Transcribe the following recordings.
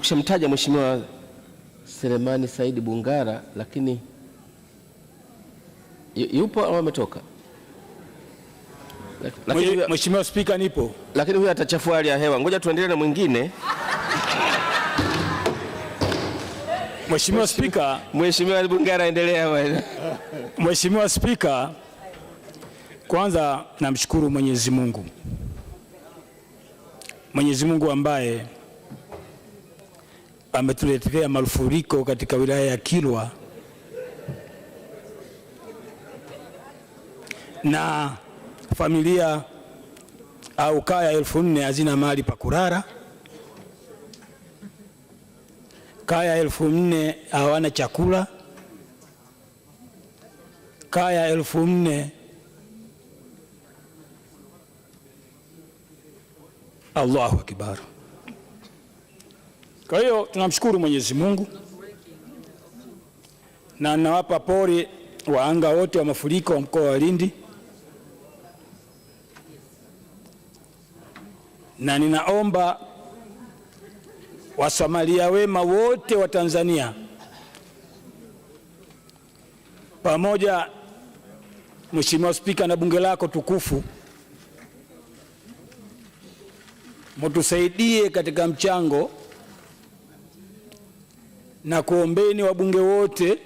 Kushamtaja Mheshimiwa Selemani Said Bungara, lakini yupo au ametoka? Mheshimiwa Spika, nipo. Lakini huyu atachafua hali ya hewa. Ngoja tuendelee na mwingine. Mheshimiwa Spika, Mheshimiwa Bungara, endelea bwana. Mheshimiwa Spika, kwanza namshukuru Mwenyezi Mungu. Mwenyezi Mungu ambaye ametuletea mafuriko katika wilaya ya Kilwa na familia au kaya 1400 hazina mahali pa kulala, kaya 1400 hawana chakula, kaya 1400 Allahu Akbar. Kwa hiyo tunamshukuru Mwenyezi Mungu na nawapa pole waanga wote wa mafuriko wa mkoa wa Lindi, na ninaomba wasamaria wema wote wa Tanzania pamoja Mheshimiwa Spika na bunge lako tukufu, mtusaidie katika mchango na kuombeni wabunge wote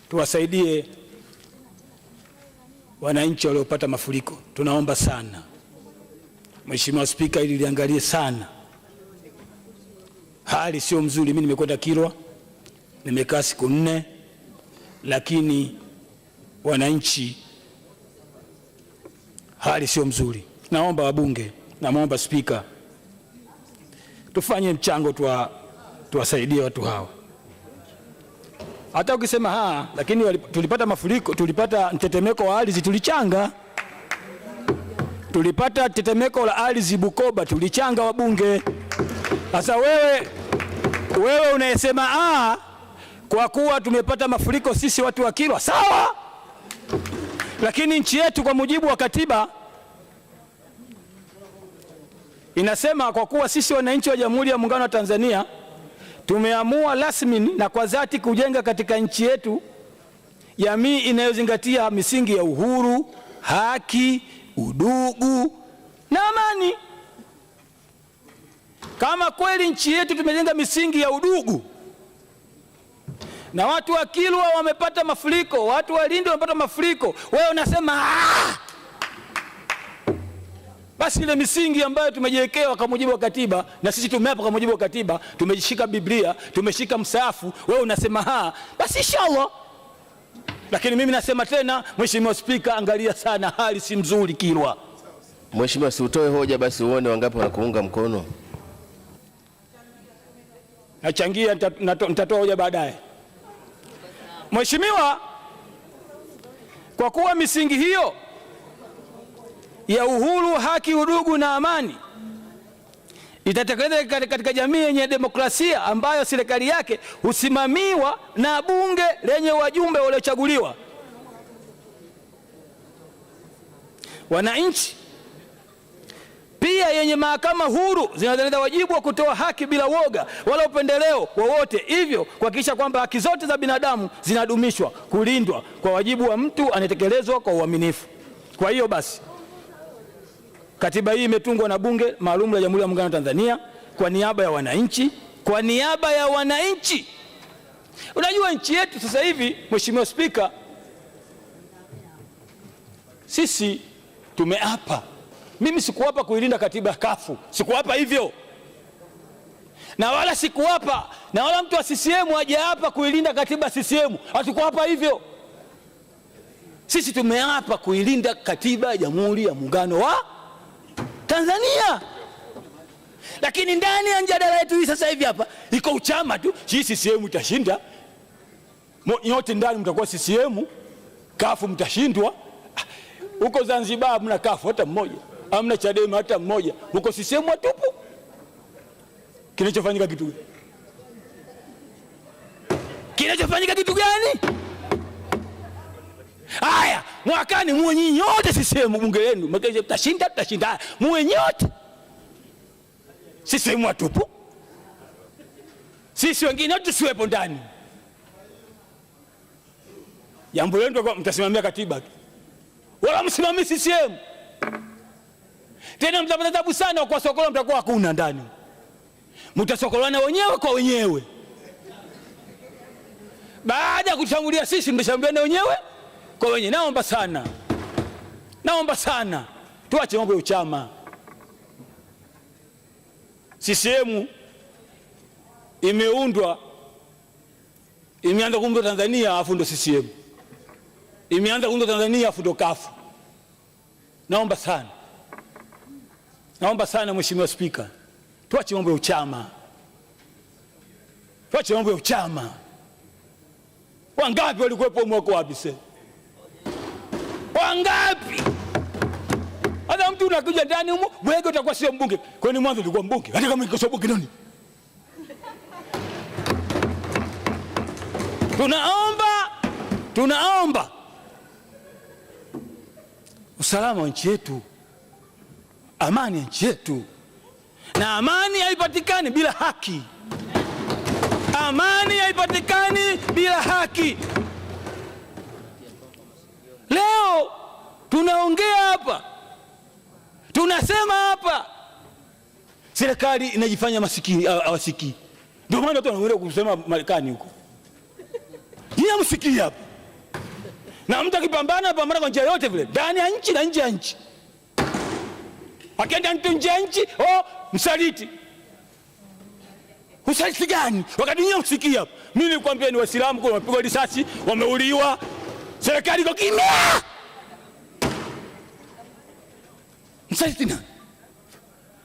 tuwasaidie wananchi waliopata mafuriko. Tunaomba sana Mheshimiwa Spika, ili liangalie sana, hali sio mzuri. Mimi nimekwenda Kilwa, nimekaa siku 4, lakini wananchi hali sio mzuri. Naomba wabunge, naomba Spika, tufanye mchango tuwasaidie watu hawa. Hata ukisema lakini tulipata mafuriko, tulipata mtetemeko wa ardhi, tulichanga. Tulipata tetemeko la ardhi Bukoba, tulichanga wabunge. Sasa wewe unayesema kwa kuwa tumepata mafuriko sisi watu wa Kilwa, sawa, lakini nchi yetu kwa mujibu wa katiba inasema kwa kuwa sisi wananchi wa Jamhuri ya Muungano wa Tanzania tumeamua rasmi na kwa dhati kujenga katika nchi yetu jamii inayozingatia misingi ya uhuru, haki, udugu na amani. Kama kweli nchi yetu tumejenga misingi ya udugu na watu wa Kilwa wamepata mafuriko, watu wa Lindi wamepata mafuriko, wewe unasema basi ile misingi ambayo tumejiwekea kwa mujibu wa katiba, na sisi tumeapa kwa mujibu wa katiba, tumeshika Biblia, tumeshika msaafu, wewe unasema basi inshallah. Lakini mimi nasema tena, Mheshimiwa Spika, angalia sana, hali si mzuri Kilwa. Mheshimiwa, si utoe hoja basi uone wangapi wanakuunga mkono. Nachangia, nitatoa hoja baadaye. Mheshimiwa, kwa kuwa misingi hiyo ya uhuru, haki, udugu na amani itatekelezwa katika jamii yenye demokrasia ambayo serikali yake husimamiwa na bunge lenye wajumbe waliochaguliwa, wananchi pia yenye mahakama huru zinazotekeleza wajibu wa kutoa haki bila woga wala upendeleo wowote, hivyo kuhakikisha kwamba haki zote za binadamu zinadumishwa, kulindwa kwa wajibu wa mtu anayetekelezwa kwa uaminifu. Kwa hiyo basi katiba hii imetungwa na Bunge Maalum la Jamhuri ya Muungano wa Tanzania kwa niaba ya wananchi, kwa niaba ya wananchi. Unajua nchi yetu sasa hivi, Mheshimiwa Spika, sisi tumeapa. Mimi sikuapa kuilinda katiba ya kafu, sikuapa hivyo, na wala sikuapa, na wala mtu wa CCM hajaapa kuilinda katiba ya CCM, hatukuapa hivyo. Sisi tumeapa kuilinda katiba ya Jamhuri ya Muungano wa Tanzania. Lakini ndani ya mjadala yetu hii sasa hivi hapa iko uchama tu, CCM itashinda, nyote ndani mtakuwa CCM, kafu mtashindwa. Huko Zanzibar hamna kafu hata mmoja, hamna Chadema hata mmoja, huko CCM watupu. Kinachofanyika kitu gani? Kinachofanyika kitu gani? Haya, mwakani muwe nyinyi nyote CCM bunge lenu, mtashinda, muwe nyote. Sisi mwatupu. Sisi wengine tusiwepo ndani. Jambo lenu mtasimamia katiba tu. Wala msimamii CCM. Tena mtapata tabu sana kwa sokola, mtakuwa hakuna ndani. Mtasokolana wenyewe kwa wenyewe. Baada ya kutangulia sisi mtashambuliana wenyewe kwa wenyewe. Naomba sana tuache mambo ya uchama. CCM imeundwa, imeanza kuundwa Tanzania afu ndo CCM. Imeanza kuundwa Tanzania afu ndo kafu. Naomba sana Mheshimiwa Spika, tuache mambo ya uchama. Wangapi walikuwepo mwako wapi sasa? Wangapi? Hata mtu unakuja ndani huko, wewe utakuwa sio mbunge. Kwani mwanzo ulikuwa mbunge? Hata kama niko mbunge nani? Tunaomba usalama wa nchi yetu, amani ya nchi yetu. Na amani haipatikani bila haki. Amani haipatikani bila haki. Leo tunaongea hapa, tunasema hapa, serikali inajifanya masikini, hawasikii. Ndio maana watu wanaenda kusema Marekani huko. Yeye msikii hapa. Na mtu akipambana kwa njia yote vile, ndani ya nchi na nje ya nchi. Akienda nje ya nchi, msaliti. Usaliti gani? Wakati nyinyi msikii hapa. Mimi nilikwambia ni Waislamu kwa wamepigwa risasi, wameuliwa. Serikali iko kimya. Msaliti nani?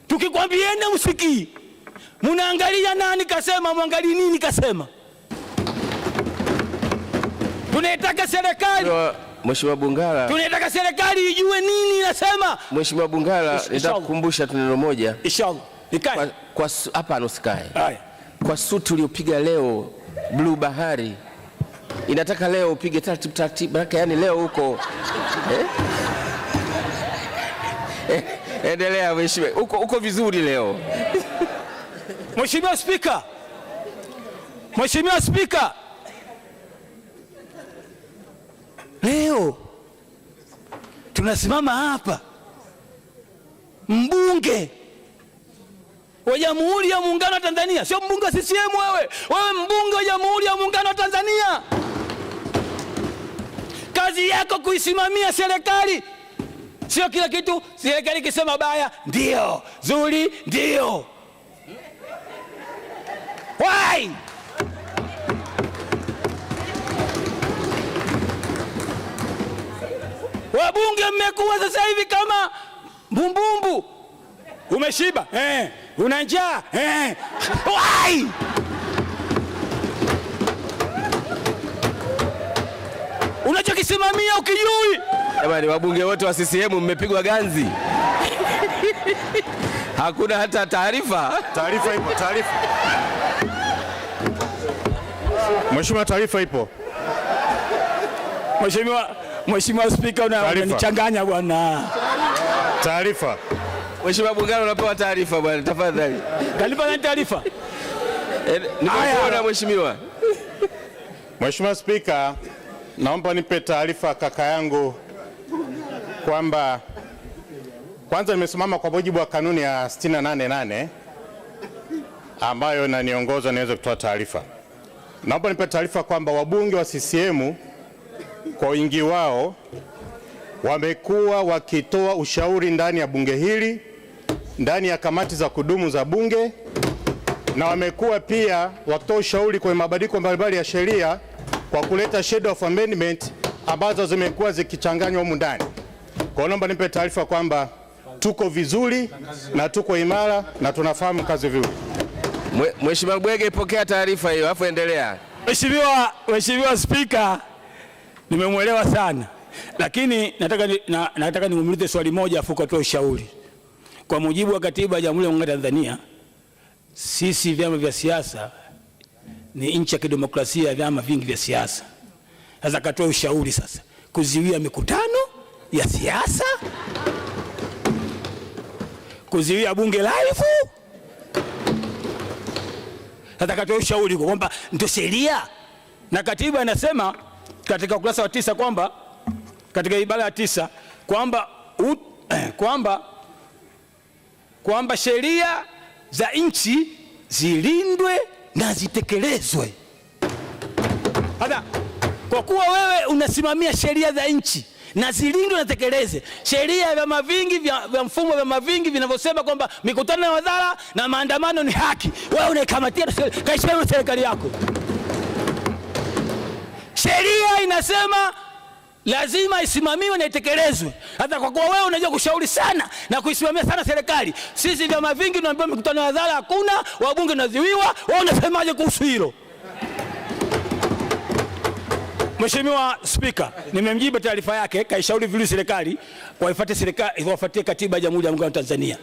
Tukikwambieni msikii. Mnaangalia nani kasema, mwangalie nini kasema. Tunataka serikali. Mheshimiwa Bungala, tunataka serikali ijue nini inasema. Mheshimiwa Bungala, nitakukumbusha tu neno moja. Inshallah. Nikae. Kwa hapa usikae. Haya. Kwa suti uliopiga leo blue bahari. Inataka leo upige taratibu yani leo huko. Endelea mheshimiwa. Uko vizuri leo. Mheshimiwa Spika. Leo tunasimama hapa, mbunge wa Jamhuri ya Muungano wa Tanzania, sio mbunge wa CCM wewe mbunge wa Jamhuri ya Muungano wa Tanzania. Kazi yako kuisimamia serikali. Sio kila kitu serikali ikisema baya ndio, zuri ndio. Why? Wabunge mmekuwa sasa hivi kama mbumbumbu. Umeshiba? Una njaa? Why? Unachokisimamia ukijui. Jamani, wabunge wote wa CCM mmepigwa ganzi. Hakuna hata taarifa. Taarifa ipo, taarifa. Mheshimiwa, taarifa ipo. Mheshimiwa Spika, unanichanganya bwana. Taarifa. Mheshimiwa Bungala, unapewa taarifa bwana, tafadhali. Taarifa. Nikuona mheshimiwa. Mheshimiwa Spika, naomba nipe taarifa kaka yangu kwamba kwanza nimesimama kwa mujibu wa kanuni ya 68(8) ambayo inaniongoza niweze kutoa taarifa. Naomba nipe taarifa kwamba wabunge wa CCM kwa wingi wao wamekuwa wakitoa ushauri ndani ya bunge hili, ndani ya kamati za kudumu za bunge, na wamekuwa pia wakitoa ushauri kwa mabadiliko mbalimbali ya sheria kwa kuleta schedule of amendment ambazo zimekuwa zikichanganywa humu ndani. Kwa naomba nipe taarifa kwamba tuko vizuri na tuko imara na tunafahamu kazi vizuri. Mheshimiwa Bwege, pokea taarifa hiyo afu endelea. Mheshimiwa Spika, nimemwelewa sana. Lakini nataka nimuulize swali moja afu katoa ushauri. Kwa mujibu wa katiba ya Jamhuri ya Muungano wa Tanzania, sisi vyama vya siasa ni nchi ya kidemokrasia ya vyama vingi vya siasa. Sasa katoa ushauri sasa kuziwia mikutano ya siasa, kuziwia bunge live Sasa katoa ushauri kwamba ndio sheria, na katiba inasema katika ukurasa wa 9 kwamba katika ibara ya 9 kwamba sheria za nchi zilindwe na zitekelezwe. Sasa kwa kuwa wewe unasimamia sheria za nchi na zilindwe na tekeleze, sheria ya vyama vingi vya mfumo wa vyama vingi vinavyosema kwamba mikutano ya hadhara na maandamano ni haki, wewe unaikamatia kaishauri serikali yako. Sheria inasema lazima isimamiwe na itekelezwe. Hata kwa kuwa wewe unajua kushauri sana na kuisimamia sana serikali, sisi vyama vingi tunaambiwa mikutano ya hadhara hakuna, wabunge naziwiwa, wewe unasemaje kuhusu hilo? Mheshimiwa Spika, nimemjibu taarifa yake, kaishauri vile serikali waifuatie katiba ya Jamhuri ya Muungano wa Tanzania.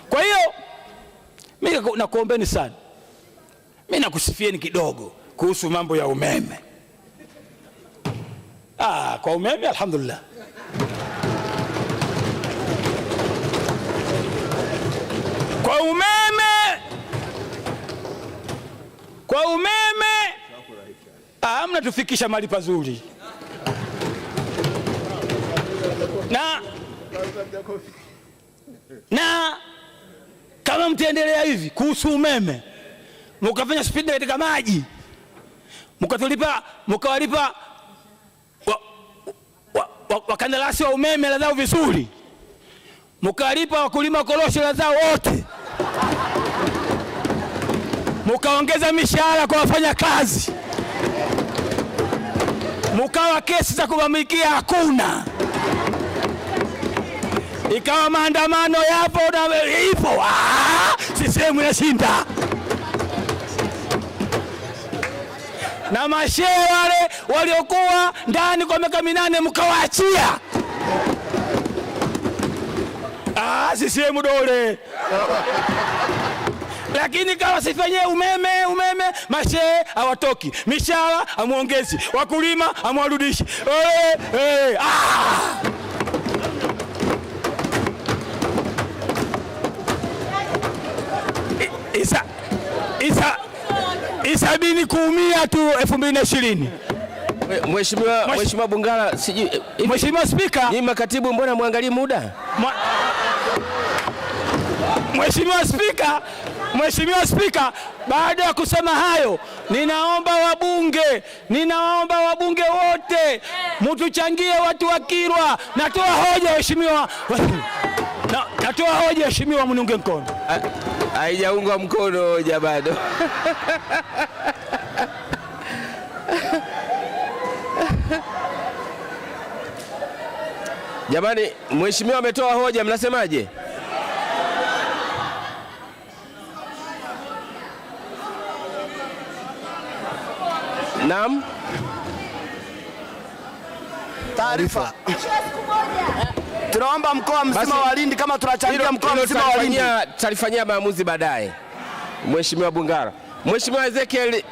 Kwa hiyo mimi nakuombeni sana, mimi nakusifieni kidogo kuhusu mambo ya umeme. Kwa umeme alhamdulillah. Kwa umeme mnatufikisha mahali pazuri, na kama mtaendelea hivi kuhusu umeme, mkafanya spidi katika maji, mkawalipa wakandarasi wa umeme hela zao vizuri, mkawalipa wakulima korosho hela zao wote, mkaongeza mishahara kwa wafanya kazi, mkawa kesi za kuvamikia hakuna, ikawa maandamano yapo na ipo, CCM inashinda, na mashehe wale waliokuwa ndani kwa miaka 8 mkawaachia. CCM dole. Lakini kama sifanyie umeme mashehe hawatoki, mishahara hamuongezi, wakulima hamuwarudishi. Isabini kuumia tu 2020. Mheshimiwa Bungala, sijui Mheshimiwa Spika, ni makatibu mbona muangalie muda? Mheshimiwa Spika, baada ya kusema hayo, ninaomba wabunge wote mtuchangie watu wa Kilwa. Natoa hoja Mheshimiwa. Natoa hoja Mheshimiwa, mniunge mkono. Haijaungwa mkono hoja bado. Jamani, mheshimiwa ametoa hoja, mnasemaje? Naam. Taarifa. Tunaomba mkoa mzima wa Lindi, kama tunachangia mkoa mzima wa Lindi, talifanyia maamuzi baadaye. Mheshimiwa Bungala. Mheshimiwa Ezekiel